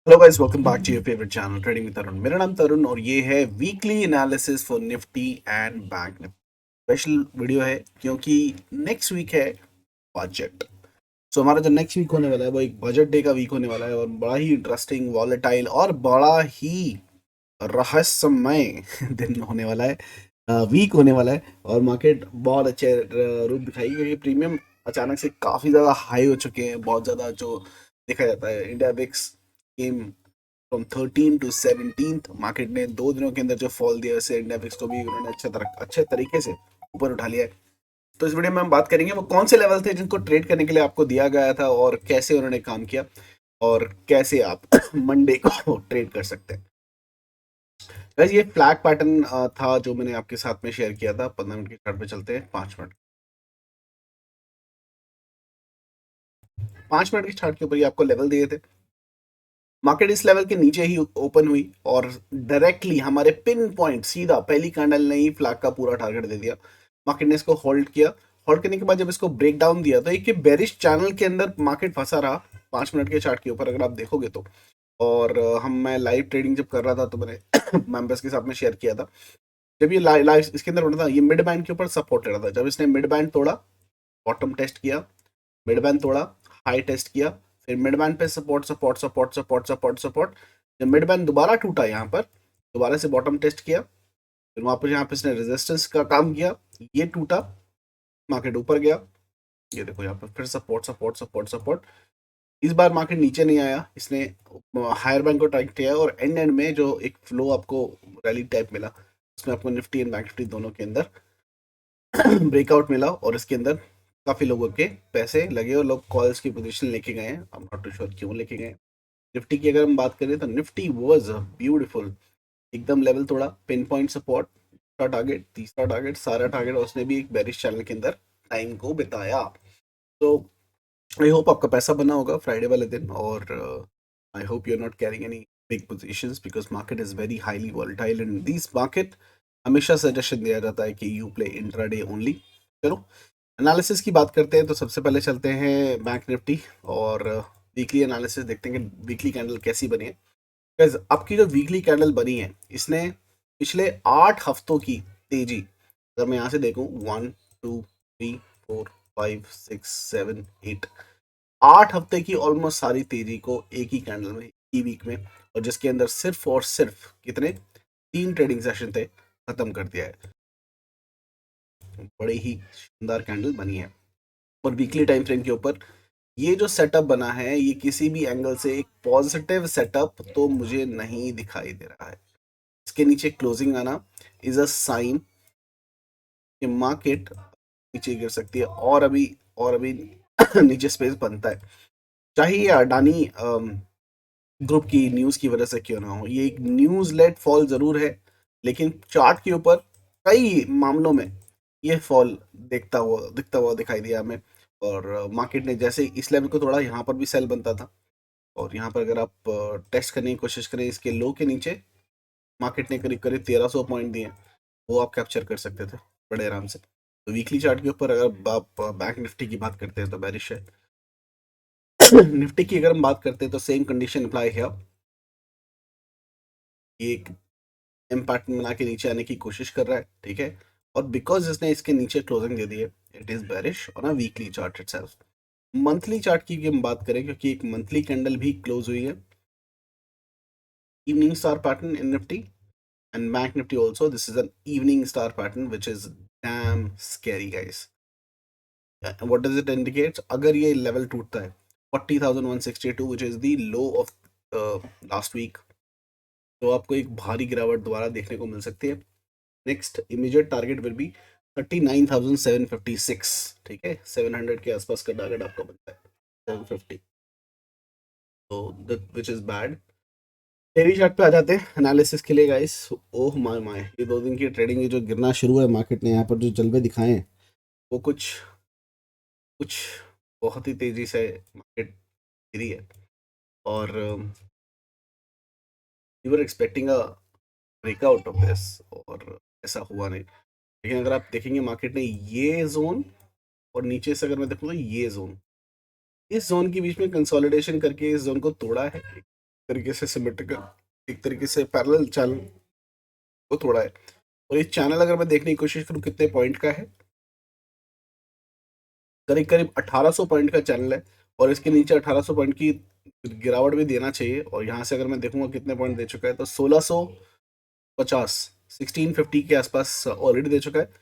Hello guys, welcome back to your favourite channel trading with Tarun. मेरा नाम तरुण और ये है weekly analysis for Nifty and bank Nifty. Special video है क्योंकि नेक्स्ट वीक है बजट। सो हमारा जो नेक्स्ट वीक होने वाला है वो एक बजट डे का वीक होने वाला है और बड़ा ही इंटरेस्टिंग, वॉलेटाइल और बड़ा ही रहस्यमय दिन होने वाला है, वीक होने वाला है। और मार्केट बहुत अच्छे रूप दिखाई क्योंकि प्रीमियम अचानक से काफ़ी ज़्यादा हाई हो चुके हैं। बहुत ज़्यादा जो देखा जाता है, India VIX came from 13 to 17th। Market ने 2 दिनों के अंदर जो फॉल दिया, उससे इंडिया फिक्स को भी उन्होंने अच्छे तरीके से ऊपर उठा लिया है। तो इस वीडियो में हम बात करेंगे वो कौन से लेवल थे जिनको ट्रेड करने के लिए आपको दिया गया था और कैसे उन्होंने काम किया और कैसे आप मंडे को ट्रेड कर सकते हैं। वैसे ये फ्लैग पैटर्न था जो मैंने आपके साथ में शेयर किया था। 15 मिनट के चार्ट पे चलते हैं। 5 मिनट, 5 मिनट के चार्ट के ऊपर ही आपको लेवल दिए थे। मार्केट इस लेवल के नीचे ही ओपन हुई और डायरेक्टली हमारे पिन पॉइंट सीधा पहली कैंडल ने ही फ्लैग का पूरा टारगेट दे दिया। मार्केट ने इसको होल्ड किया। होल्ड करने के बाद जब इसको ब्रेक डाउन दिया तो एक बेरिश चैनल के अंदर मार्केट फंसा रहा। 5 मिनट के चार्ट के ऊपर अगर आप देखोगे तो, और मैं लाइव ट्रेडिंग जब कर रहा था तो मैंने मेंबर्स के साथ में शेयर किया था। जब ये लाइव इसके अंदर होना था, ये मिड बैंड के ऊपर सपोर्ट ले रहा था। जब इसने मिड बैंड तोड़ा, बॉटम टेस्ट किया, मिड बैंड तोड़ा, हाई टेस्ट किया, फिर मिड बैंड पे support support support support support support. जब मिड बैंड दोबारा टूटा, यहाँ पर दोबारा से बॉटम टेस्ट किया, फिर वहां पर यहाँ पे इसने रेजिस्टेंस का काम किया, ये टूटा, मार्केट ऊपर गया। ये देखो यहाँ पर फिर सपोर्ट सपोर्ट सपोर्ट सपोर्ट। इस बार मार्केट नीचे नहीं आया, इसने हायर बैंड को टाइट किया और एंड एंड में जो एक फ्लो आपको रैली टाइप मिला, उसमें आपको निफ्टी एंड बैंक निफ्टी दोनों के अंदर ब्रेकआउट मिला और इसके अंदर काफी लोगों के पैसे लगे और लोग कॉल्स की पोजीशन लेके गए हैं। I am not too sure क्यों लेके गए। निफ्टी की अगर हम बात करें तो निफ्टी वाज ब्यूटीफुल, एकदम लेवल तोड़ा, पिन पॉइंट सपोर्ट, टारगेट, तीसरा टारगेट, सारा टारगेट, और उसने भी एक बेरिश चैनल के अंदर टाइम को बिताया। तो आई होप आपका पैसा बना होगा फ्राइडे वाले दिन, और I hope you are not carrying any big positions because market is very highly volatile in this market. हमेशा सजेशन दिया जाता है कि यू प्ले इंट्राडे ओनली। चलो एनालिसिस की बात करते हैं तो सबसे पहले चलते हैं बैंक निफ्टी और वीकली एनालिसिस देखते हैं कि वीकली कैंडल कैसी बनी है। Guys, आपकी जो वीकली कैंडल बनी है, इसने पिछले 8 हफ्तों की तेजी, अगर मैं यहाँ से देखूं, 1 2 3 4 5 6 7 8, 8 हफ्ते की ऑलमोस्ट सारी तेजी को एक ही कैंडल में, एक ही वीक में, और जिसके अंदर सिर्फ और सिर्फ कितने, 3 ट्रेडिंग सेशन थे, खत्म कर दिया है। बड़ी ही शानदार कैंडल बनी है। और वीकली टाइम फ्रेम के ऊपर ये जो सेटअप बना है, ये किसी भी एंगल से एक पॉजिटिव सेटअप तो मुझे नहीं दिखाई दे रहा है। इसके नीचे क्लोजिंग आना इज अ साइन कि मार्केट नीचे गिर सकती है, और अभी नीचे स्पेस बनता है। चाहे ये अडानी ग्रुप की न्यूज की वजह से क्यों ना हो, ये एक न्यूज लेड फॉल जरूर है, लेकिन चार्ट के ऊपर कई मामलों में ये फॉल दिखता हुआ दिखाई दिया हमें। और मार्केट ने जैसे इस लेवल को तोड़ा, यहाँ पर भी सेल बनता था। और यहाँ पर अगर आप टेस्ट करने की कोशिश करें इसके लो के नीचे, मार्केट ने करीब करीब 1300 पॉइंट दिए, वो आप कैप्चर कर सकते थे बड़े आराम से। तो वीकली चार्ट के ऊपर अगर आप बैंक निफ्टी की बात करते हैं तो बेरिश है। निफ्टी की अगर हम बात करते हैं तो सेम कंडीशन अप्लाई है। ये एक इम्पैक्ट बना के नीचे आने की कोशिश कर रहा है, ठीक है। और बिकॉज इसने इसके नीचे क्लोजिंग दे दी है, it is bearish on a weekly chart itself. Monthly chart की हम बात करें, क्योंकि एक मंथली कैंडल भी क्लोज हुई है, evening star pattern in Nifty and Bank Nifty also. This is an evening star pattern which is damn scary, guys. What does it indicate? अगर ये लेवल टूटता है 40,162 which is the low of last week, तो आपको एक भारी गिरावट दोबारा देखने को मिल सकती है। Next immediate target will be 39,756, ठीक है। 700 के आसपास का टारगेट आपका बनता है, 750, तो which is bad. Daily chart पे आ जाते हैं एनालिसिस के लिए गाइस। ओह माय माय, ये 2 दिन की ट्रेडिंग, ये जो गिरना शुरू है मार्केट ने, यहाँ पर जो जलवे दिखाए हैं, वो कुछ कुछ बहुत ही तेजी से मार्केट गिरी है। और you were expecting a breakout of this, और ऐसा हुआ नहीं। लेकिन अगर आप देखेंगे मार्केट ने ये जोन, और नीचे से अगर मैं देखूँ तो ये जोन, इस जोन के बीच में कंसोलिडेशन करके इस जोन को तोड़ा है। तरीके से सिमेट्रिकल, एक तरीके से पैरेलल चैनल को तोड़ा है। और ये चैनल अगर मैं देखने की कोशिश करूँ कितने पॉइंट का है, करीब करीब 1800 पॉइंट का चैनल है, और इसके नीचे 1800 पॉइंट की गिरावट भी देना चाहिए। और यहाँ से अगर मैं देखूंगा कितने पॉइंट दे चुका है, तो 1650, 1650 के आसपास ऑलरेडी दे चुका है।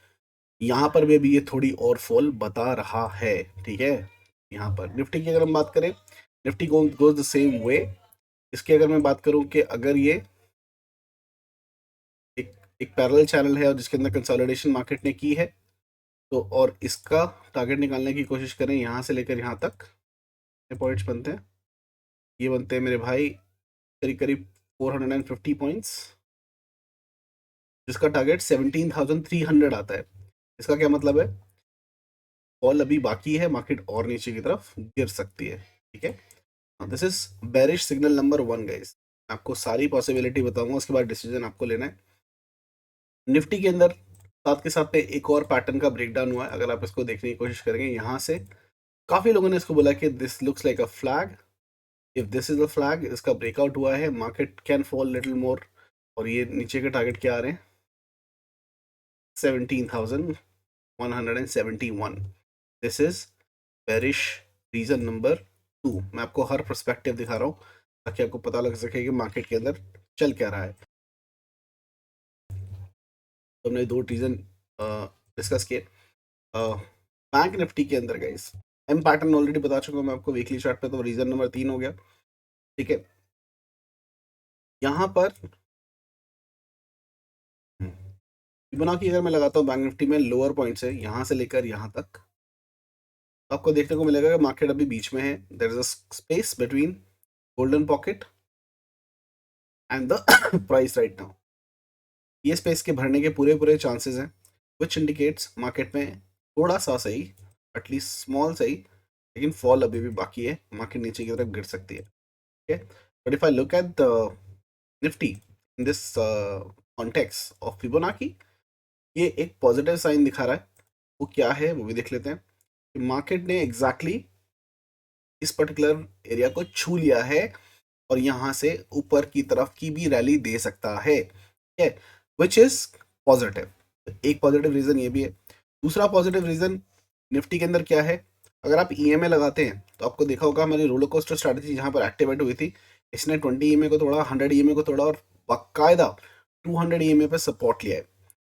यहाँ पर भी अभी ये थोड़ी और फॉल बता रहा है, ठीक है। यहाँ पर निफ्टी की अगर हम बात करें, Nifty goes the same way. इसकी अगर मैं बात करूं कि अगर ये एक एक पैरेलल चैनल है और जिसके अंदर कंसोलिडेशन मार्केट ने की है, तो और इसका टारगेट निकालने की कोशिश करें यहाँ से लेकर यहाँ तक, कितने पॉइंट्स बनते हैं, ये बनते हैं मेरे भाई करीब करीब 450 पॉइंट्स, जिसका टारगेट 17,300 आता है। इसका क्या मतलब है, फॉल अभी बाकी है, मार्केट और नीचे की तरफ गिर सकती है, ठीक है। This is bearish signal number 1 guys. आपको सारी पॉसिबिलिटी बताऊंगा, उसके बाद डिसीजन आपको लेना है। निफ्टी के अंदर साथ के साथ में एक और पैटर्न का ब्रेकडाउन हुआ है, अगर आप इसको देखने की कोशिश करेंगे यहाँ से, काफी लोगों ने इसको बोला कि this looks like a flag. If this is a flag, इसका ब्रेकआउट हुआ है, मार्केट कैन फॉल लिटिल मोर। और ये नीचे के टारगेट क्या आ रहे हैं, 17,171। This is bearish reason number 2। मैं आपको हर पर्सपेक्टिव दिखा रहा हूँ ताकि आपको पता लग सके कि मार्केट के अंदर चल क्या रहा है। तो हमने 2 रीजन डिस्कस किए। बैंक निफ्टी के अंदर गाइस, एम पैटर्न ऑलरेडी बता चुका हूँ मैं आपको वीकली चार्ट पे, तो रीजन नंबर 3 हो गया, ठीक है। यहाँ पर फिबोनाची अगर मैं लगाता हूँ बैंक निफ्टी में, लोअर पॉइंट से यहाँ से लेकर यहाँ तक, तो आपको देखने को मिलेगा कि मार्केट अभी बीच में है। There is a space between golden pocket and the price right now. ये स्पेस के भरने के पूरे पूरे चांसेस हैं, विच इंडिकेट्स मार्केट में थोड़ा सा सही, एटलीस्ट स्मॉल सही, लेकिन फॉल अभी भी बाकी है, मार्केट नीचे की तरफ गिर सकती है, ठीक है। But if I look at the Nifty in this context of Fibonacci, ये एक पॉजिटिव साइन दिखा रहा है। वो क्या है वो भी देख लेते हैं। मार्केट ने एग्जैक्टली exactly इस पर्टिकुलर एरिया को छू लिया है और यहाँ से ऊपर की तरफ की भी रैली दे सकता है, ठीक है, विच इज पॉजिटिव। एक पॉजिटिव रीजन ये भी है। दूसरा पॉजिटिव रीजन निफ्टी के अंदर क्या है, अगर आप ईएमए लगाते हैं तो आपको देखा होगा हमारी रोलर कोस्टर स्ट्रैटेजी जहाँ पर एक्टिवेट हुई थी, इसने 20 ईएमए को तोड़ा, 100 ईएमए को तोड़ा और बाकायदा 200 ईएमए पे सपोर्ट लिया है।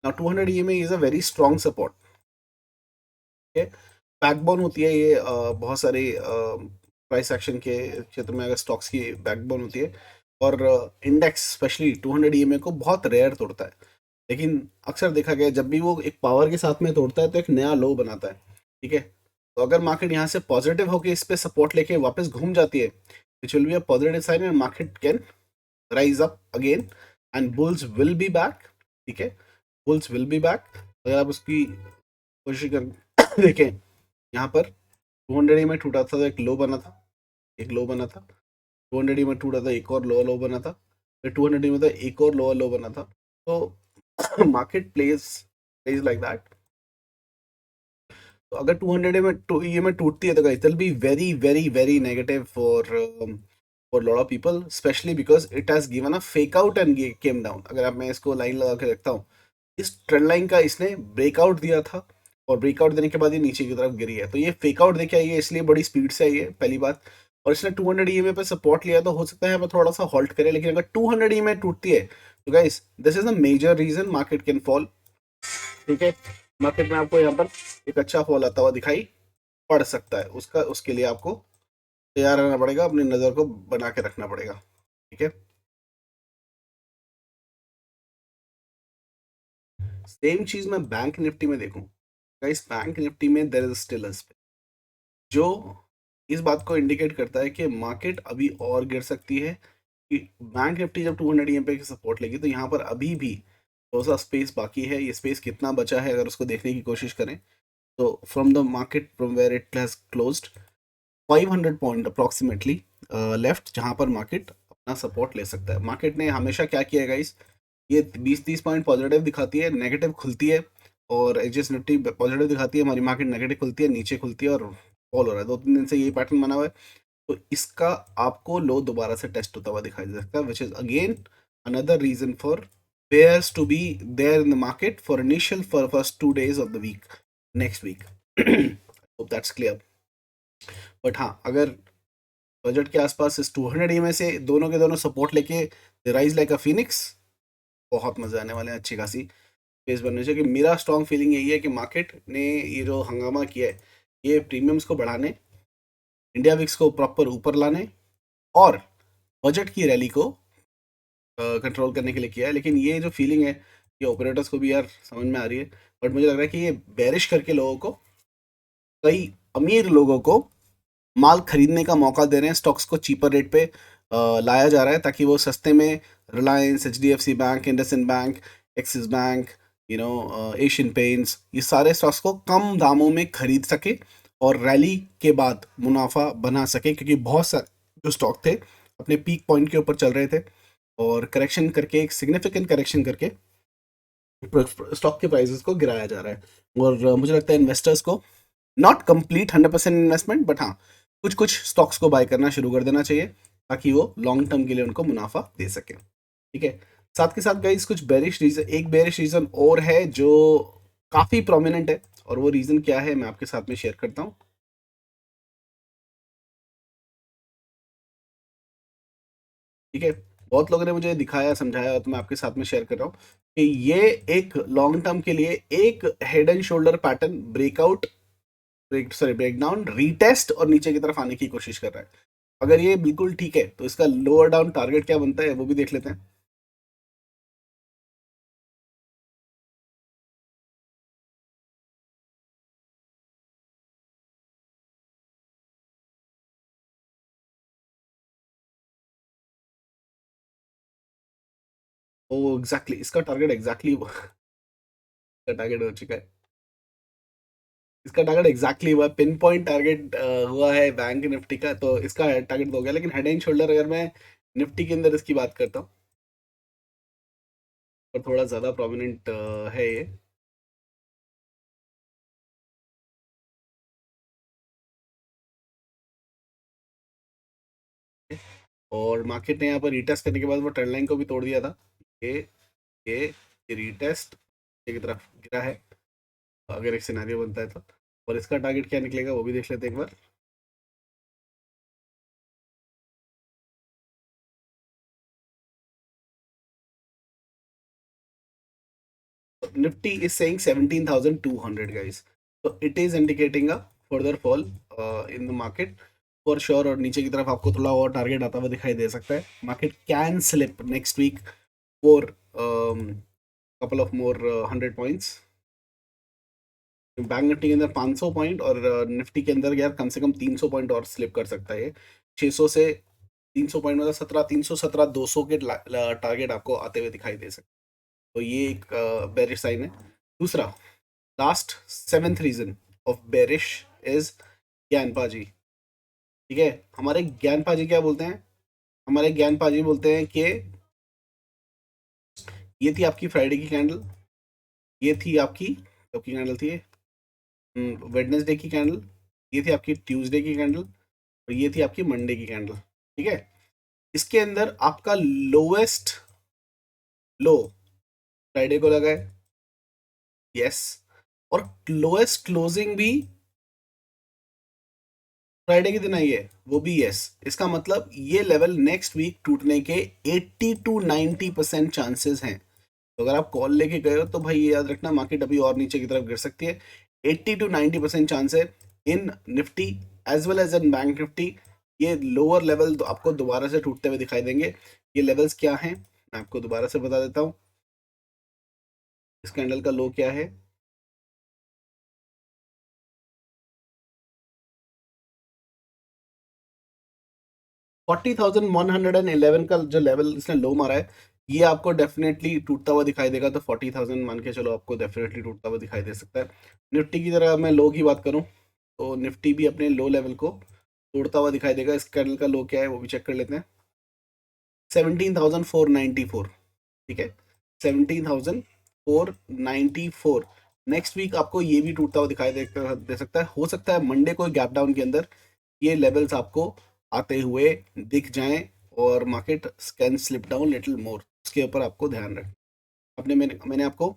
Now 200 EMA is a very strong support, ठीक है। बैकबोन होती है ये बहुत सारे प्राइस एक्शन के क्षेत्र में, अगर स्टॉक्स की बैकबोन होती है, और इंडेक्स स्पेशली 200 ईएमए को बहुत रेयर तोड़ता है, लेकिन अक्सर देखा गया है जब भी वो एक पावर के साथ में तोड़ता है तो एक नया लो बनाता है, ठीक है। तो अगर मार्केट यहाँ से पॉजिटिव होकर इस पे सपोर्ट लेके वापस घूम जाती है, which will be a positive sign and market can rise up again and bulls will be back, ठीक है, बुल्स विल बी बैक। अगर आप उसकी कोशिश कर देखें, यहाँ पर 200 में टूटा था तो एक लो बना था, एक लो बना था, 200 में टूटा था, एक और लोअर लो बना था, फिर 200 में था, एक और लोअर लो बना था। तो मार्केट प्लेज लाइक दैट। तो अगर 200 में ये में टूटती है तो guys it be very very very negative for lot of people, specially because it has given a fake out and came down. अगर आप मैं इसको लाइन लगा के रखता हूँ, इस ट्रेंड लाइन का इसने ब्रेकआउट दिया था और ब्रेकआउट देने के बाद ये नीचे की तरफ गिरी है, तो ये फेक आउट देखे आई है, इसलिए बड़ी स्पीड से आई है, पहली बात। और इसने 200 ईएमए पे सपोर्ट लिया, तो हो सकता है थोड़ा सा हॉल्ट करे, लेकिन अगर 200 ईएमए टूटती है तो guys this is the major reason market can fall, ठीक है। मार्केट में आपको यहाँ पर एक अच्छा फॉल आता हुआ दिखाई पड़ सकता है, उसका उसके लिए आपको तैयार रहना पड़ेगा, अपनी नज़र को बना के रखना पड़ेगा, ठीक है। सेम चीज मैं बैंक निफ्टी में देखूं, गाइस बैंक निफ्टी में there is still a space, जो इस बात को इंडिकेट करता है कि मार्केट अभी और गिर सकती है। कि बैंक निफ्टी जब 200 ईएमए की सपोर्ट लेगी तो यहाँ पर अभी भी थोड़ा सा स्पेस बाकी है। ये स्पेस कितना बचा है अगर उसको देखने की कोशिश करें, तो from the market from where it has closed 500 point approximately left, जहाँ पर मार्केट अपना सपोर्ट ले सकता है। मार्केट ने हमेशा क्या किया गाइस, ये 20-30 पॉइंट पॉजिटिव दिखाती है, नेगेटिव खुलती है, और एचएस निफ्टी पॉजिटिव दिखाती है, हमारी मार्केट नेगेटिव खुलती है, नीचे खुलती है और फॉल हो रहा है, 2-3 दिन से यही पैटर्न बना हुआ है। तो तो इसका आपको लो दोबारा से टेस्ट होता हुआ दिखाई दे सकता है, which is again another reason for bears to be there in the market for initial for first 2 days of the week next week. Hope that's clear. But हाँ, अगर बजट के आसपास इस 200 में से दोनों के दोनों सपोर्ट लेके राइज लाइक अ फिनिक्स, बहुत मजा आने वाले हैं, अच्छी खासी फेस बनने चाहिए। कि मेरा स्ट्रॉन्ग फीलिंग यही है कि मार्केट ने ये जो हंगामा किया है ये प्रीमियम्स को बढ़ाने, इंडिया विक्स को प्रॉपर ऊपर लाने और बजट की रैली को कंट्रोल करने के लिए किया है। लेकिन ये जो फीलिंग है ये ऑपरेटर्स को भी यार समझ में आ रही है, बट मुझे लग रहा है कि ये बेरिश करके लोगों को, कई अमीर लोगों को माल खरीदने का मौका दे रहे हैं, स्टॉक्स को चीपर रेट पे लाया जा रहा है ताकि वो सस्ते में Reliance, HDFC bank, IndusInd bank, axis bank, Asian paints, ये सारे स्टॉक्स को कम दामों में खरीद सके और रैली के बाद मुनाफा बना सके, क्योंकि बहुत सारे जो स्टॉक थे अपने पीक पॉइंट के ऊपर चल रहे थे और करेक्शन करके, एक सिग्निफिकेंट करेक्शन करके स्टॉक के प्राइसेस को गिराया जा रहा है। और मुझे लगता है इन्वेस्टर्स को नॉट कंप्लीट 100% इन्वेस्टमेंट, बट हाँ कुछ कुछ स्टॉक्स को बाय करना शुरू कर देना चाहिए ताकि वो लॉन्ग टर्म के लिए उनको मुनाफा दे सके। ठीक है, साथ के साथ गाइस कुछ बेरिश रीजन, एक बेरिश रीजन और है जो काफी प्रोमिनेंट है, और वो रीजन क्या है मैं आपके साथ में शेयर करता हूँ। ठीक है, बहुत लोगों ने मुझे दिखाया, समझाया, तो मैं आपके साथ में शेयर कर रहा हूँ कि ये एक लॉन्ग टर्म के लिए एक head and shoulder pattern breakout, breakdown, retest और नीचे की तरफ आने की कोशिश कर रहा है। अगर ये बिल्कुल ठीक है तो इसका लोअर डाउन टारगेट क्या बनता है वो भी देख लेते हैं। ओ एग्जैक्टली, इसका टारगेट एग्जैक्टली इसका टारगेट हो चुका है, इसका टारगेट एग्जैक्टली हुआ, पिन पॉइंट टारगेट हुआ है बैंक निफ्टी का, तो इसका टारगेट तो हो गया। लेकिन हेड एंड शोल्डर अगर मैं निफ्टी के अंदर इसकी बात करता हूँ और थोड़ा ज़्यादा प्रोमिनेंट है ये, और मार्केट ने यहाँ पर रीटेस्ट करने के बाद वो ट्रेंड लाइन को भी तोड़ दिया था। ये ये ये रीटेस्ट की तरफ गिरा है अगर एक सिनेरियो बनता है तो, और इसका टारगेट क्या निकलेगा वो भी देख लेते हैं एक बार। Nifty is saying 17,200 guys, so it is indicating a further fall in the market for sure, और नीचे की तरफ आपको थोड़ा और टारगेट आता हुआ दिखाई दे सकता है। Market can slip next week for couple of more 100 points. Bank Nifty के अंदर 500 पॉइंट और निफ्टी के अंदर यार कम से कम 300 पॉइंट और स्लिप कर सकता है। 600 से 300 पॉइंट मतलब 317 200 के टारगेट आपको आते हुए दिखाई दे सकते, तो ये एक बेरिश साइन है। दूसरा, last seventh reason of bearish is ज्ञान पाजी। ठीक है, हमारे ज्ञान पाजी क्या बोलते हैं, हमारे ज्ञान पाजी बोलते हैं कि ये थी आपकी फ्राइडे की कैंडल, ये थी आपकी कब की कैंडल थी, वेडनेसडे की कैंडल, ये थी आपकी ट्यूसडे की कैंडल, और ये थी आपकी मंडे की कैंडल। ठीक है, इसके अंदर आपका लोएस्ट लो फ्राइडे को लगा है, यस, और लोएस्ट क्लोजिंग भी फ्राइडे के दिन आई है, वो भी यस। इसका मतलब ये लेवल नेक्स्ट वीक टूटने के 80 to 90% चांसेस हैं। तो अगर आप कॉल लेके गए हो तो भाई ये याद रखना मार्केट अभी और नीचे की तरफ गिर सकती है। 80 to 90% चांस है in Nifty as well as in bank Nifty. ये लोअर लेवल तो आपको दोबारा से टूटते हुए दिखाई देंगे। ये लेवल्स क्या हैं मैं आपको दोबारा से बता देता हूँ। इस कैंडल का लो क्या है, 40,111 का जो लेवल इसने लो मारा है, ये आपको डेफिनेटली टूटता हुआ दिखाई देगा। तो 40,000 मान के चलो आपको डेफिनेटली टूटता हुआ दिखाई दे सकता है। निफ्टी की तरह मैं लो की बात करूं तो निफ्टी भी अपने लो लेवल को तोड़ता हुआ दिखाई देगा। इस कैंडल का लो क्या है वो भी चेक कर लेते हैं, 17,494। ठीक है, 17,494। नेक्स्ट वीक आपको ये भी टूटता हुआ दिखाई दे सकता है। हो सकता है मंडे को गैप डाउन के अंदर ये लेवल्स आपको आते हुए दिख जाएं और market can slip down little more, उसके ऊपर आपको ध्यान रखना। मैंने आपको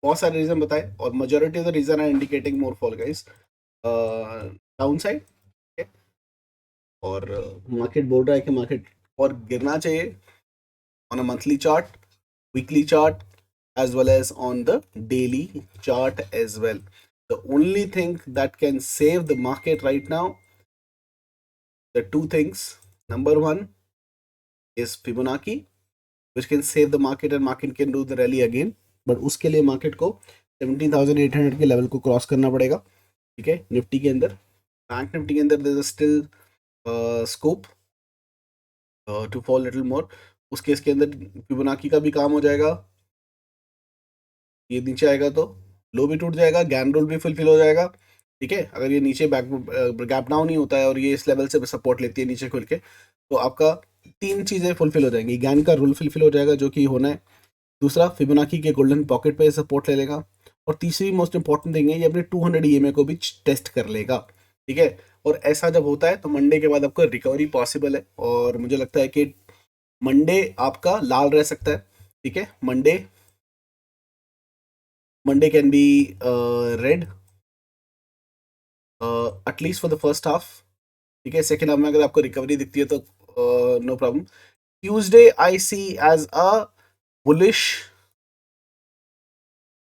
बहुत सारे रीजन बताए और majority of the reason are indicating more fall guys, down side. और मार्केट बोल रहा है कि मार्केट और गिरना चाहिए on a monthly chart, weekly chart, as well as on the daily chart as well. The only thing that can save the market right now, the two things. Number one is Fibonacci, which can save the market and market can do the rally again. But उसके लिए market को 17,800 के level को cross करना पड़ेगा, ठीक है। Nifty के अंदर, बैंक निफ्टी के अंदर there is still scope to fall little more. उस केस के अंदर फिबोनाची का भी काम हो जाएगा, ये नीचे आएगा तो लो भी टूट जाएगा, गैन रूल भी फुलफिल हो जाएगा, ठीक है। अगर ये नीचे बैक गैप डाउन नहीं होता है और ये इस लेवल से सपोर्ट लेती है नीचे खुल के, तो आपका तीन चीज़ें फुलफिल हो जाएंगी। गैन का रूल फुलफिल हो जाएगा जो कि होना है, दूसरा फिबोनाची के गोल्डन पॉकेट पे सपोर्ट ले लेगा, और तीसरी मोस्ट इंपॉर्टेंट थिंग है ये अपने 200 ईएमए को भी टेस्ट कर लेगा, ठीक है। और ऐसा जब होता है तो मंडे के बाद आपको रिकवरी पॉसिबल है, और मुझे लगता है कि मंडे आपका लाल रह सकता है, ठीक है। Monday can be red at least for the first half, ठीक है। सेकेंड हाफ में अगर आपको रिकवरी दिखती है तो no problem. Tuesday I see as a bullish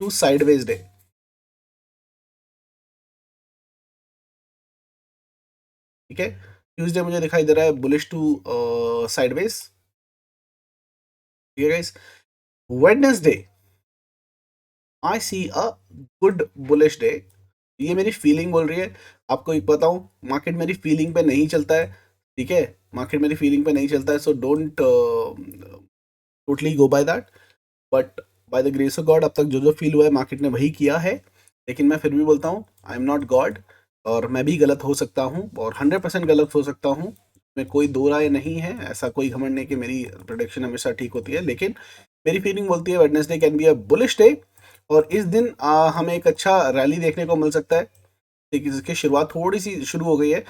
to sideways day, ठीक है। ट्यूसडे मुझे दिखाई दे रहा है बुलिश टू साइडवेज, ठीक है guys. Wednesday I see a good bullish day, ये मेरी फीलिंग बोल रही है। आपको एक बताऊं, मार्केट मेरी फीलिंग पे नहीं चलता है, ठीक है। मार्केट मेरी फीलिंग पे नहीं चलता है, so don't totally go by that. But by the grace of God अब तक जो जो फील हुआ है मार्केट ने वही किया है, लेकिन मैं फिर भी बोलता हूँ आई एम नॉट गॉड, और मैं भी गलत हो सकता हूँ और 100% गलत हो सकता हूँ, में कोई दो राय नहीं है। ऐसा कोई घमंड नहीं कि मेरी प्रोडिक्शन हमेशा ठीक होती है, लेकिन मेरी फीलिंग बोलती है Wednesday can be a bullish day, और इस दिन हमें एक अच्छा रैली देखने को मिल सकता है, ठीक है, जिसकी शुरुआत थोड़ी सी शुरू हो गई है।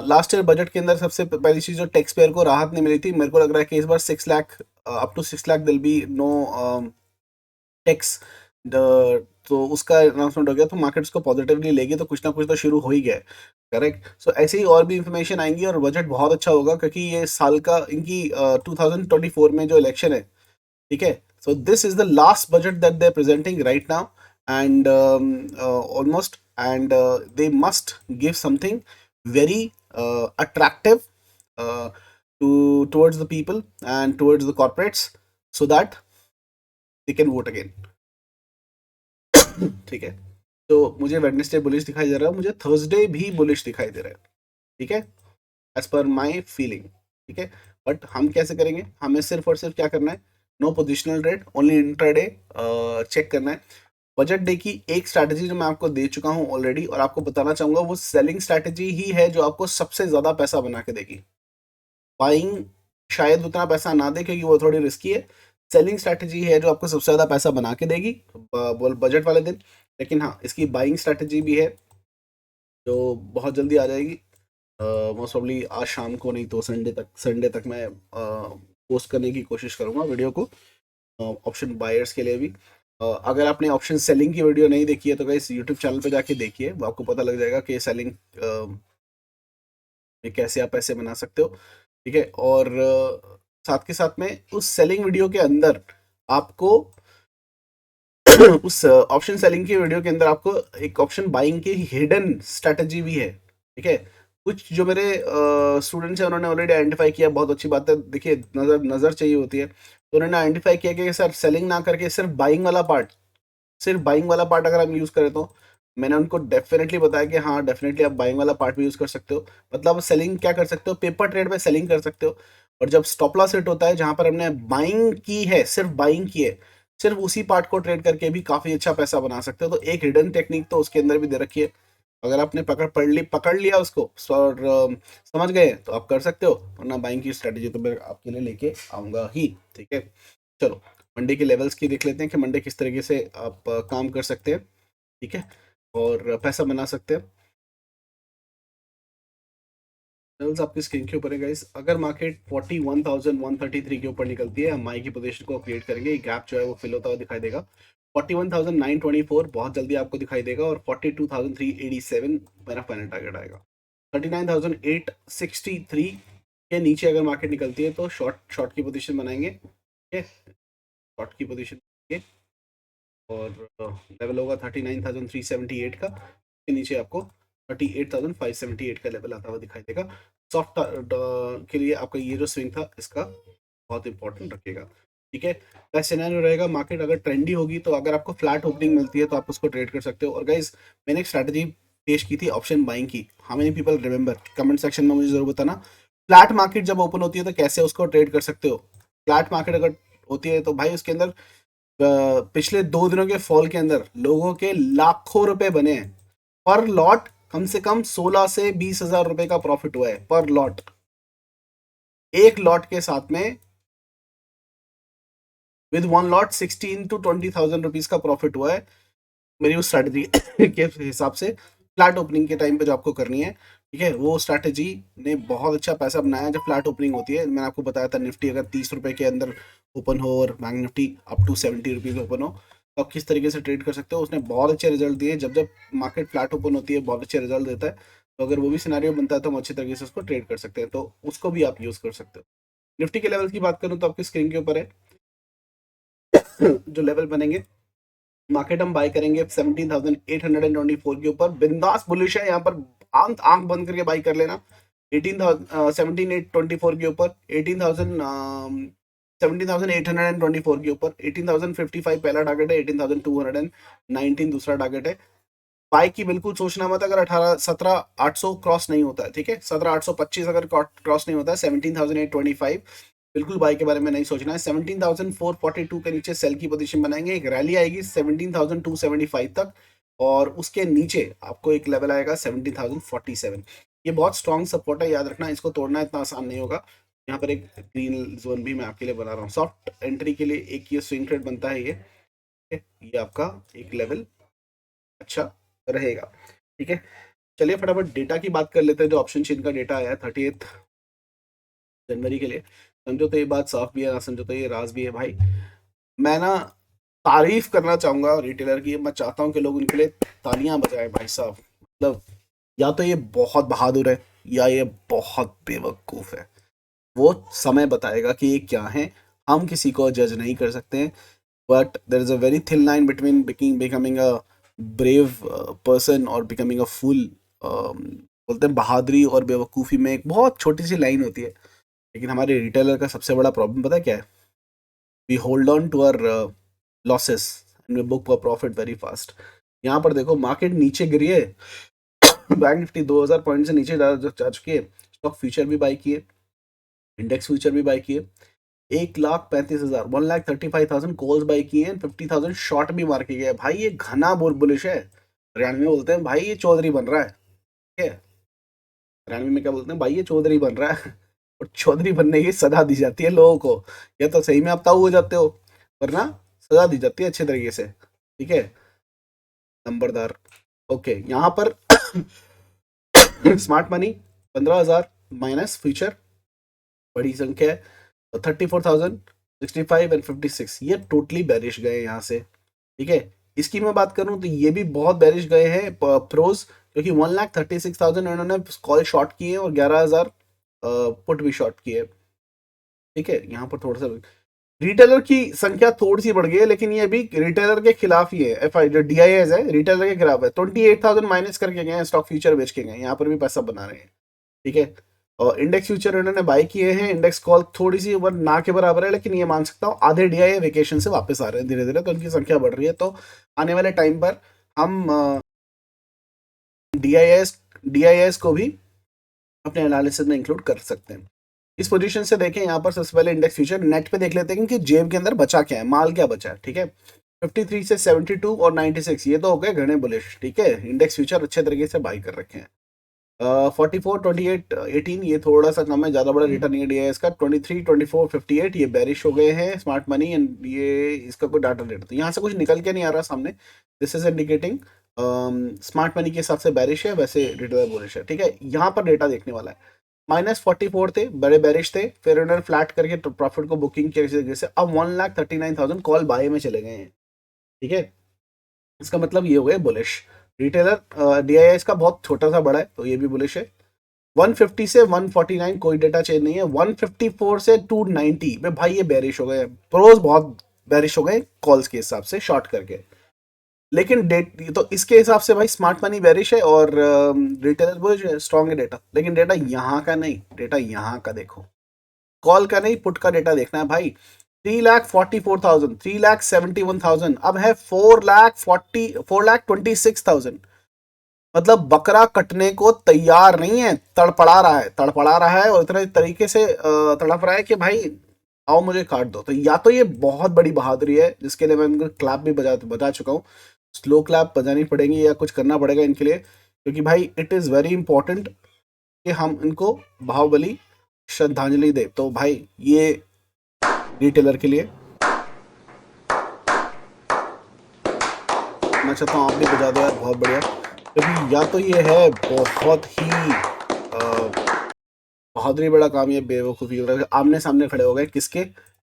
लास्ट ईयर बजट के अंदर सबसे पहली चीज जो टैक्स पेयर को राहत नहीं मिली थी, मेरे को लग रहा है कि इस बार 6 लाख, अप टू 6 लाख दिल बी नो टैक्स, तो उसका अनाउंसमेंट हो गया, तो मार्केट उसको पॉजिटिवली लेगी, तो कुछ ना कुछ तो शुरू हो ही गया है, करेक्ट। सो ऐसे ही और भी इंफॉर्मेशन आएंगी और बजट बहुत अच्छा होगा, क्योंकि ये साल का इनकी 2024 में जो इलेक्शन है, ठीक है। So this is the last budget that they are presenting right now, and almost, and they must give something very attractive to towards the people and towards the corporates, so that they can vote again, ठीक है। तो मुझे Wednesday bullish दिखाई दे रहा है, मुझे Thursday भी bullish दिखाई दे रहा है, ठीक है, एज पर माई फीलिंग, ठीक है। बट हम कैसे करेंगे, हमें सिर्फ और सिर्फ क्या करना है, no positional trade, only intraday check करना है। बजट डे की एक स्ट्रैटेजी जो मैं आपको दे चुका हूं ऑलरेडी और आपको बताना चाहूंगा, वो सेलिंग स्ट्रैटेजी ही है जो आपको सबसे ज्यादा पैसा बना के देगी। बाइंग शायद उतना पैसा ना दे क्योंकि वो थोड़ी रिस्की है, सेलिंग स्ट्रैटेजी है जो आपको सबसे ज़्यादा पैसा बना के देगी बजट वाले दिन। लेकिन हाँ, इसकी बाइंग स्ट्रैटेजी भी है जो बहुत जल्दी आ जाएगी, मोस्ट प्रॉब्ली आज शाम को, नहीं तो संडे तक मैं पोस्ट करने की कोशिश करूँगा वीडियो को, ऑप्शन बायर्स के लिए भी। अगर आपने ऑप्शन सेलिंग की वीडियो नहीं देखी है तो गाइस यूट्यूब चैनल पे जाके देखिए, वो आपको पता लग जाएगा कि सेलिंग में कैसे आप पैसे बना सकते हो, ठीक है। और साथ के साथ में उस सेलिंग वीडियो के अंदर आपको उस ऑप्शन सेलिंग की वीडियो के अंदर आपको एक ऑप्शन बाइंग की हिडन स्ट्रेटजी भी है, ठीक है। कुछ जो मेरे स्टूडेंट्स हैं उन्होंने ऑलरेडी आइडेंटिफाई किया, बहुत अच्छी बात है। देखिए, नज़र नज़र चाहिए होती है, तो उन्होंने आइडेंटिफाई किया कि सर सेलिंग ना करके सिर्फ बाइंग वाला पार्ट अगर हम यूज़ करें तो मैंने उनको डेफिनेटली बताया कि हाँ, डेफिनेटली आप बाइंग वाला पार्ट भी यूज़ कर सकते हो। मतलब सेलिंग क्या कर सकते हो, पेपर ट्रेड में सेलिंग कर सकते हो, और जब स्टॉप लॉस हिट होता है जहाँ पर हमने बाइंग की है, सिर्फ बाइंग की है, सिर्फ उसी पार्ट को ट्रेड करके भी काफ़ी अच्छा पैसा बना सकते हो। तो एक हिडन टेक्निक तो उसके अंदर भी दे रखी है, अगर आपने पकड़ लिया उसको और समझ गए तो आप कर सकते हो, वरना बाइंग की स्ट्रेटेजी तो मैं आपके लिए लेके आऊँगा ही, ठीक है। चलो, मंडे के लेवल्स की देख लेते हैं कि मंडे किस तरीके से आप काम कर सकते हैं, ठीक है, और पैसा बना सकते हैं। लेवल्स आपकी स्क्रीन के ऊपर है गाइस। अगर मार्केट 41,133 के ऊपर निकलती है, हम माई की पोजीशन को क्रिएट करेंगे। गैप जो है वो फिल होता हुआ दिखाई देगा। 41,924 बहुत जल्दी आपको दिखाई देगा, और 42,387 मेरा फाइनल टारगेट आएगा। 39,863 के नीचे अगर मार्केट निकलती है तो शॉर्ट शॉर्ट की पोजीशन बनाएंगे। ठीक है, शॉर्ट की पोजीशन और लेवल होगा 39,378 का। के नीचे आपको 38,578 का लेवल आता हुआ दिखाई देगा। सॉफ्ट के लिए आपका ये जो स्विंग था इसका बहुत इंपॉर्टेंट रखिएगा। ठीक है, वैसे सिनेरियो रहेगा मार्केट अगर ट्रेंडी होगी तो अगर आपको फ्लैट ओपनिंग मिलती है तो आप उसको ट्रेड कर सकते हो। और गाइस, मैंने एक स्ट्रैटेजी पेश की थी ऑप्शन बाइंग की। How many people remember? Comment section में मुझे जरूर बताना। फ्लैट मार्केट जब ओपन होती है तो कैसे उसको ट्रेड कर सकते हो। फ्लैट मार्केट अगर होती है तो भाई उसके अंदर पिछले 2 दिनों के फॉल के अंदर लोगों के लाखों रुपए बने हैं। पर लॉट कम से कम 16 से 20 हजार रुपए का प्रॉफिट हुआ है पर लॉट। एक लॉट के साथ में with one lot 16 to 20,000 rupees का प्रॉफिट हुआ है मेरी उस स्ट्रैटेजी के हिसाब से। फ्लैट ओपनिंग के टाइम पे जो आपको करनी है, ठीक है, वो स्ट्रैटेजी ने बहुत अच्छा पैसा बनाया जब फ्लैट ओपनिंग होती है। मैंने आपको बताया था निफ्टी अगर 30 रुपए के अंदर ओपन हो और bank Nifty up to 70 rupees open हो तो आप किस तरीके से ट्रेड कर सकते हो। उसने बहुत अच्छे रिजल्ट दिए। जब जब मार्केट फ्लैट ओपन होती है बहुत अच्छे रिजल्ट देता है। तो अगर वो भी सिनेरियो बनता है तो हम अच्छे तरीके से उसको ट्रेड कर सकते हैं, तो उसको भी आप यूज कर सकते हो। निफ्टी के लेवल की बात करूं तो आपकी स्क्रीन के ऊपर है जो लेवल बनेंगे। मार्केट हम बाय करेंगे 17,824 के ऊपर। बिंदास बुलिश है यहाँ पर, आंख आंख बंद करके बाई कर लेना। 17,824 के ऊपर, 17,824 के ऊपर, 18,055 पहला टारगेट है, 18,219 दूसरा टारगेट है। बाई की बिल्कुल सोचना मत अगर 17,800 क्रॉस नहीं होता है। ठीक है, 17,825 अगर क्रॉस नहीं होता है, 17,825 बिल्कुल बाई के बारे में नहीं सोचना है। 17,442 के नीचे सेल की पोजीशन बनाएंगे। एक रैली आएगी 17,275 तक, और उसके नीचे आपको एक लेवल आएगा 17,047। ये बहुत स्ट्रॉन्ग सपोर्ट है, याद रखना। इसको तोड़ना इतना आसान नहीं होगा। यहाँ पर एक ग्रीन जोन भी मैं आपके लिए बना रहा हूँ। सॉफ्ट एंट्री के लिए एक ये स्विंग ट्रेड बनता है। ये आपका एक लेवल अच्छा रहेगा। ठीक है, चलिए फटाफट डेटा की बात कर लेते हैं। जो ऑप्शन चेन का डेटा आया है 30 जनवरी के लिए, समझो तो ये बात साफ भी है, ना समझो तो ये राज भी है भाई। मैं ना तारीफ करना चाहूंगा रिटेलर की। मैं चाहता हूं कि लोग उनके लिए तालियां बजाएं भाई साहब। मतलब या तो ये बहुत बहादुर है या ये बहुत बेवकूफ है। वो समय बताएगा कि ये क्या है। हम किसी को जज नहीं कर सकते हैं, but there is a very thin line between becoming a brave person और बिकमिंग अ फूल। बोलते हैं बहादुरी और बेवकूफ़ी में एक बहुत छोटी सी लाइन होती है। लेकिन हमारे रिटेलर का सबसे बड़ा प्रॉब्लम पता है क्या है? We hold on to our losses and we book profit very fast. यहाँ पर देखो मार्केट नीचे गिरी है। बैंक निफ्टी 2000 पॉइंट से नीचे जा चुकी है। स्टॉक फ्यूचर भी बाई किए, इंडेक्स फ्यूचर भी बाई किए। 1,35,000 1,35,000 कॉल्स बाई किए हैं। 50,000 शॉर्ट भी मार के गए भाई। ये घना बुलिश है। हरियाणवी में बोलते हैं भाई ये चौधरी बन रहा है। ठीक है, हरियाणवी में क्या बोलते हैं भाई ये चौधरी बन रहा है। और चौधरी बनने की सजा दी जाती है लोगों को। या तो सही में आप ताऊ हो जाते हो, वरना सजा दी जाती है अच्छे तरीके से। ठीक है, नंबरदार। ओके, यहाँ पर स्मार्ट मनी 15,000 माइनस फ्यूचर बड़ी संख्या है। 34,000 65 एंड 56 ये टोटली बैरिश गए यहाँ से। ठीक है, इसकी मैं बात करूं तो ये भी बहुत बैरिश गए हैं प्रोज, क्योंकि 1,36,000 इन्होंने कॉल शॉर्ट किए और 11,000 पुट भी शॉर्ट किए। ठीक है, यहाँ पर थोड़ा सा रिटेलर की संख्या थोड़ी सी बढ़ गई है, लेकिन ये भी रिटेलर के खिलाफ ही है। एफ आई जो DIS है रिटेलर के खिलाफ है। 28,000 माइनस करके गए हैं, स्टॉक फ्यूचर बेच के गए, यहाँ पर भी पैसा बना रहे हैं। ठीक है, और इंडेक्स फ्यूचर इन्होंने बाई किए हैं। इंडेक्स कॉल थोड़ी सी ऊपर ना के बराबर है, लेकिन ये मान सकता हूँ आधे DIA वेकेशन से वापस आ रहे हैं धीरे धीरे, तो उनकी संख्या बढ़ रही है। तो आने वाले टाइम पर हम DIS को भी अपने एनालिसिस में इंक्लूड कर सकते हैं। इस पोजीशन से देखें, यहाँ पर सबसे पहले इंडेक्स फ्यूचर नेट पे देख लेते हैं कि जेब के अंदर बचा क्या है, माल क्या बचा है। ठीक है, 53 से 72 और 96 ये तो हो गए घने बुलिश। ठीक है, इंडेक्स फ्यूचर अच्छे तरीके से बाई कर रखे हैं। 44 28 18 ये थोड़ा सा कम है, ज़्यादा बड़ा रिटर्न नहीं दिया है इसका। 23 24 58 ये बेरिश हो गए हैं स्मार्ट मनी एंड ये इसका कोई डाटा रेट तो यहाँ से कुछ निकल के नहीं आ रहा सामने। This is indicating smart money के हिसाब से बेरिश है, वैसे रिटेलर बुलिश है। ठीक है, यहाँ पर डेटा देखने वाला है। -44 थे, बड़े बेरिश थे, फिर उन्होंने फ्लैट करके प्रॉफिट को बुकिंग किया किसी तरीके से, अब 1,39,000 कॉल बाय में चले गए हैं, ठीक है। इसका मतलब ये हो गया बुलिश। रिटेलर डीआईएस का बहुत छोटा सा बड़ा है, तो ये भी बुलिश है। 150 से 149 कोई डेटा चेंज नहीं है, 154 से 290 में भाई ये बेरिश हो गए, प्रोज बहुत बेरिश हो गए कॉल्स के हिसाब से शॉर्ट करके। लेकिन डेट तो इसके हिसाब से भाई स्मार्ट मनी बेरिश है और रिटेलर बुलिश है, स्ट्रॉन्ग है डेटा, लेकिन डेटा यहाँ का नहीं, डेटा यहाँ का देखो, कॉल का नहीं पुट का डेटा देखना है भाई। 3,44,000, 3,71,000, अब है 4,26,000, मतलब बकरा कटने को तैयार नहीं है, तड़पड़ा रहा है, तड़पड़ा रहा है और इतने तरीके से तड़प रहा है कि भाई आओ मुझे काट दो। तो या तो ये बहुत बड़ी बहादुरी है जिसके लिए मैं उनको क्लैप भी बजा चुका हूँ, स्लो क्लैप बजानी पड़ेगी या कुछ करना पड़ेगा इनके लिए, क्योंकि भाई इट इज़ वेरी इंपॉर्टेंट कि हम इनको बाहुबली श्रद्धांजलि दे। तो भाई ये रिटेलर के लिए मैं चाहता हूँ आप भी बजा दो यार, बहुत बढ़िया। क्योंकि या तो ये है बहुत ही बहादुरी बड़ा काम, ये बेवकूफ़ी हो रहा है, आमने सामने खड़े हो गए किसके,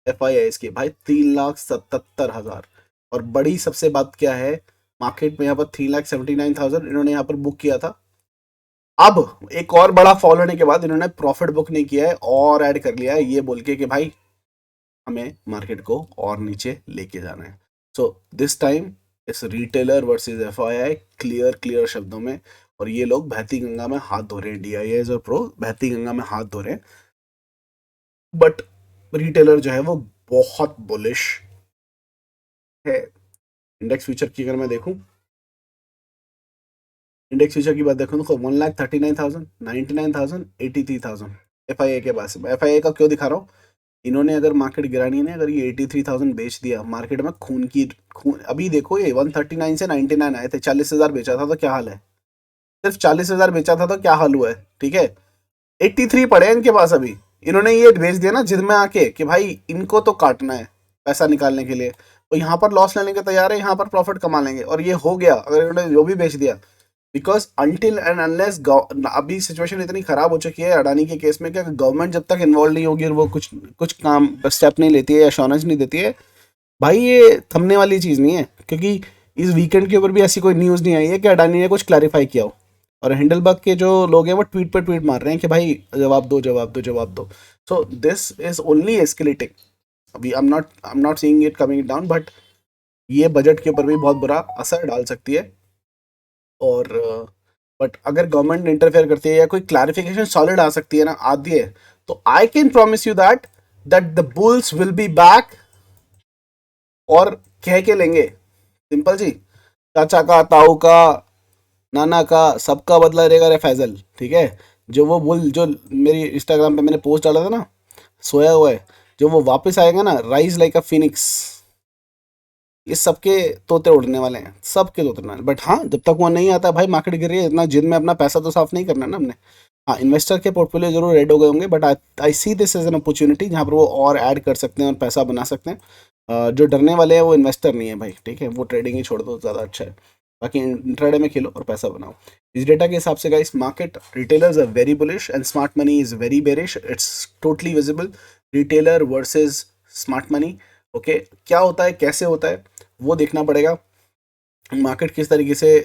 FIIs के भाई, 3,77,000। और बड़ी सबसे बात क्या है, मार्केट में यहाँ पर 3,79,000 इन्होंने यहाँ पर बुक किया था। अब एक और बड़ा फॉल होने के बाद इन्होंने प्रॉफिट बुक नहीं किया है और ऐड कर लिया है ये बोल के कि भाई हमें मार्केट को और नीचे लेके जाना है। सो दिस टाइम इस retailer versus FII clear clear शब्दों में, और ये लोग बहती गंगा में हाथ धो रहे हैं, DIAs और प्रो बहती गंगा में हाथ धो रहे हैं, बट रिटेलर जो है वो बहुत बुलिश है। इंडेक्स फ्यूचर की अगर मैं देखूं, इंडेक्स फ्यूचर की बात देखूं तो 1,39,000, 99,000, 83,000 FII के पास। FII का क्यों दिखा रहा हूँ, इन्होंने अगर मार्केट गिरानी है, अगर ये 83,000 बेच दिया मार्केट में, खून अभी देखो ये 139 से 99 आए थे, 40,000 बेचा था तो क्या हाल है, सिर्फ 40,000 बेचा था तो क्या हाल हुआ है, ठीक है। 83 पड़े हैं इनके पास अभी, इन्होंने ये भेज दिया ना जिद में आके कि भाई इनको तो काटना है पैसा निकालने के लिए, तो यहाँ पर लॉस लेने के तैयार है, यहाँ पर प्रॉफिट कमा लेंगे, और ये हो गया अगर इन्होंने जो भी बेच दिया। बिकॉज अनटिल एंड अनलेस अभी सिचुएशन इतनी खराब हो चुकी है अडानी के केस में कि गवर्नमेंट जब तक इन्वॉल्व नहीं होगी और वो कुछ कुछ काम स्टेप नहीं लेती है, एश्योरेंस नहीं देती है, भाई ये थमने वाली चीज़ नहीं है। क्योंकि इस वीकेंड के ऊपर भी ऐसी कोई न्यूज़ नहीं आई है कि अडानी ने कुछ क्लैरिफाई किया हो, और हैंडलबर्ग के जो लोग हैं वो ट्वीट पर ट्वीट मार रहे हैं कि भाई जवाब दो जवाब दो जवाब दो। So this is only escalating. अभी I am not seeing it coming down, but ये बजट के ऊपर भी बहुत बुरा असर डाल सकती है। और बट अगर गवर्नमेंट इंटरफेयर करती है या कोई क्लैरिफिकेशन सॉलिड आ सकती है ना, आती है, तो I can promise you that that the bulls will be back, और कह के लेंगे, सिंपल जी, चाचा का, ताऊ का, नाना का, सबका बदला लेगा रे फैजल, ठीक है। जो वो बुल जो मेरी इंस्टाग्राम पे मैंने पोस्ट डाला था ना, सोया हुआ है, जो वो वापस आएगा ना, राइज लाइक अ फिनिक्स, ये सबके तोते उड़ने वाले हैं, सबके तोते उड़ने वाले। बट हाँ, जब तक वो नहीं आता भाई, मार्केट गिर रही है, इतना जिद में अपना पैसा तो साफ नहीं करना ना हमने। हाँ, इन्वेस्टर के पोर्टफोलियो जरूर रेड हो गए होंगे, but I see this as an opportunity जहाँ पर वो और ऐड कर सकते हैं और पैसा बना सकते हैं। जो डरने वाले हैं वो इन्वेस्टर नहीं है भाई, ठीक है, वो ट्रेडिंग ही छोड़ दो, ज़्यादा अच्छा है। बाकी इंट्राडे में खेलो और पैसा बनाओ। इस डेटा के हिसाब से guys, market retailers are very bullish and smart money is very bearish, it's totally visible. Retailer versus smart money, okay, क्या होता है, कैसे होता है, वो देखना पड़ेगा। मार्केट किस तरीके से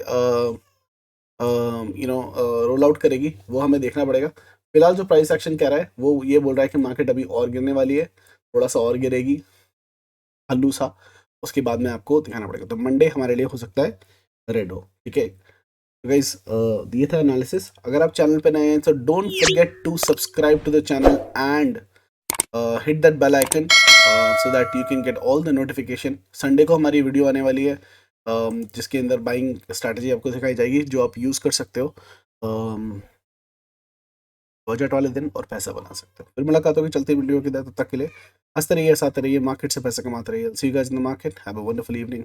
रोल आउट करेगी वो हमें देखना पड़ेगा। फिलहाल जो प्राइस एक्शन कह रहा है वो ये बोल रहा है कि मार्केट अभी और गिरने वाली है, थोड़ा सा और गिरेगी हल्लू सा, उसके बाद में आपको दिखाना पड़ेगा। तो मंडे हमारे लिए हो सकता है रेड हो, ठीक है। गाइस, ये था एनालिसिस। अगर आप चैनल पे नए हैं तो don't forget to subscribe to the channel and hit that bell icon so that you can get all the notification. Sunday को हमारी वीडियो आने वाली है जिसके अंदर बाइंग स्ट्रैटेजी आपको सिखाई जाएगी जो आप यूज़ कर सकते हो बजट वाले दिन और पैसा बना सकते हो। फिर मुलाकात होगी चलती वीडियो की, तब तक के लिए हंसते रहिए, साथ रहिए, मार्केट से पैसा कमाते रहिए। See you guys in the market, have a wonderful evening.